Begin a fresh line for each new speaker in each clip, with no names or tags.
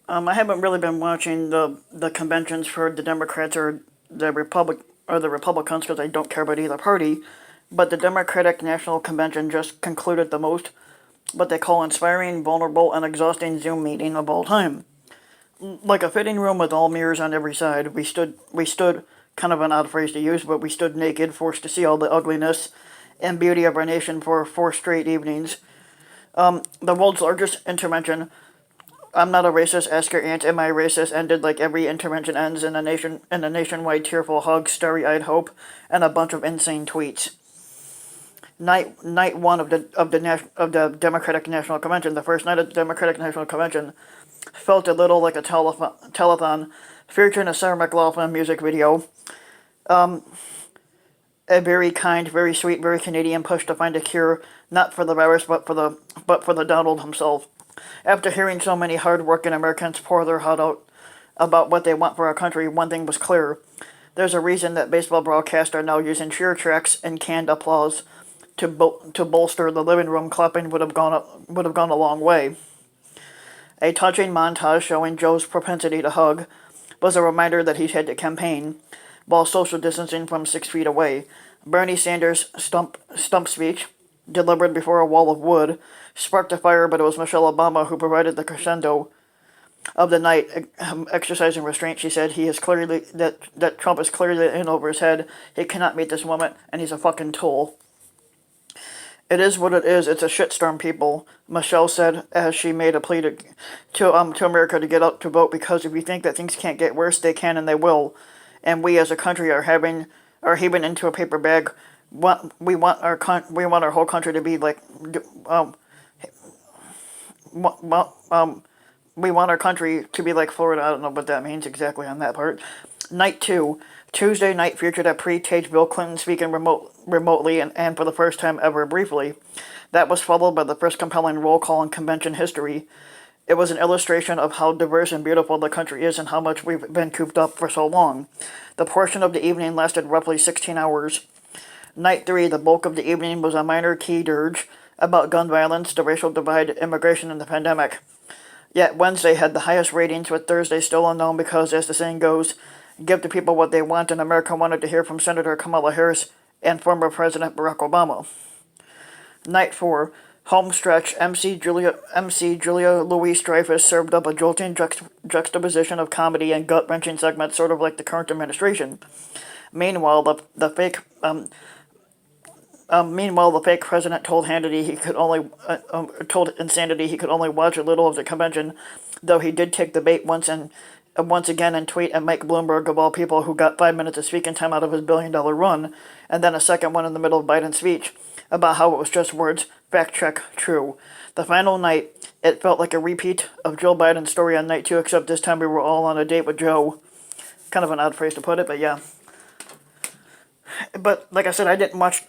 I haven't really been watching the conventions for the Democrats or the Republicans because I don't care about either party. But the Democratic National Convention just concluded the most what they call inspiring, vulnerable, and exhausting Zoom meeting of all time. Like a fitting room with all mirrors on every side, we stood, kind of an odd phrase to use, but we stood naked, forced to see all the ugliness and beauty of our nation for 4 straight evenings. The world's largest intervention. I'm not a racist. Ask your aunt, am I racist? Ended like every intervention ends in a nationwide tearful hug, starry-eyed hope, and a bunch of insane tweets. Night one of the Democratic National Convention, the first night of the Democratic National Convention, felt a little like a telethon, featuring a Sarah McLachlan music video. A very kind, very sweet, very Canadian push to find a cure, not for the virus, but for the Donald himself. After hearing so many hard-working Americans pour their heart out about what they want for our country, one thing was clear. There's a reason that baseball broadcasts are now using cheer tracks and canned applause to bolster the living room. Clapping would have gone a long way. A touching montage showing Joe's propensity to hug was a reminder that he had to campaign while social distancing from 6 feet away. Bernie Sanders' stump speech, delivered before a wall of wood, sparked a fire, but it was Michelle Obama who provided the crescendo of the night, exercising restraint. She said he is clearly that Trump is clearly in over his head. He cannot meet this woman, and he's a fucking tool. It is what it is. It's a shitstorm, people. Michelle said as she made a plea to America to get out to vote, because if you think that things can't get worse, they can and they will. And we as a country are heaving into a paper bag. We want our whole country to be like we want our country to be like Florida. I don't know what that means exactly on that part. Night 2. Tuesday night featured a pre-taped Bill Clinton speaking remotely and for the first time ever briefly. That was followed by the first compelling roll call in convention history. It was an illustration of how diverse and beautiful the country is and how much we've been cooped up for so long. The portion of the evening lasted roughly 16 hours. Night 3, the bulk of the evening, was a minor key dirge about gun violence, the racial divide, immigration, and the pandemic. Yet Wednesday had the highest ratings, with Thursday still unknown because, as the saying goes, give the people what they want, and America wanted to hear from Senator Kamala Harris and former President Barack Obama. Night 4, home stretch, MC Julia Louis-Dreyfus served up a jolting juxtaposition of comedy and gut-wrenching segments, sort of like the current administration. Meanwhile, the fake president told Hannity he could only told Insanity he could only watch a little of the convention, though he did take the bait once again and tweet at Mike Bloomberg, of all people, who got 5 minutes of speaking time out of his billion-dollar run, and then a second one in the middle of Biden's speech about how it was just words. Fact check, true. The final night, it felt like a repeat of Joe Biden's story on night 2, except this time we were all on a date with Joe. Kind of an odd phrase to put it, but yeah. But like I said, I didn't watch.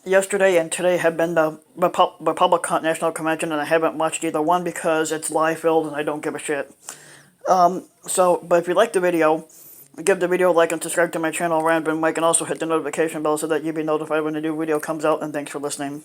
Yesterday and today have been the Republican National Convention, and I haven't watched either one because it's lie-filled and I don't give a shit. But if you like the video, give the video a like and subscribe to my channel, Random Mike, and also hit the notification bell so that you'll be notified when a new video comes out, and thanks for listening.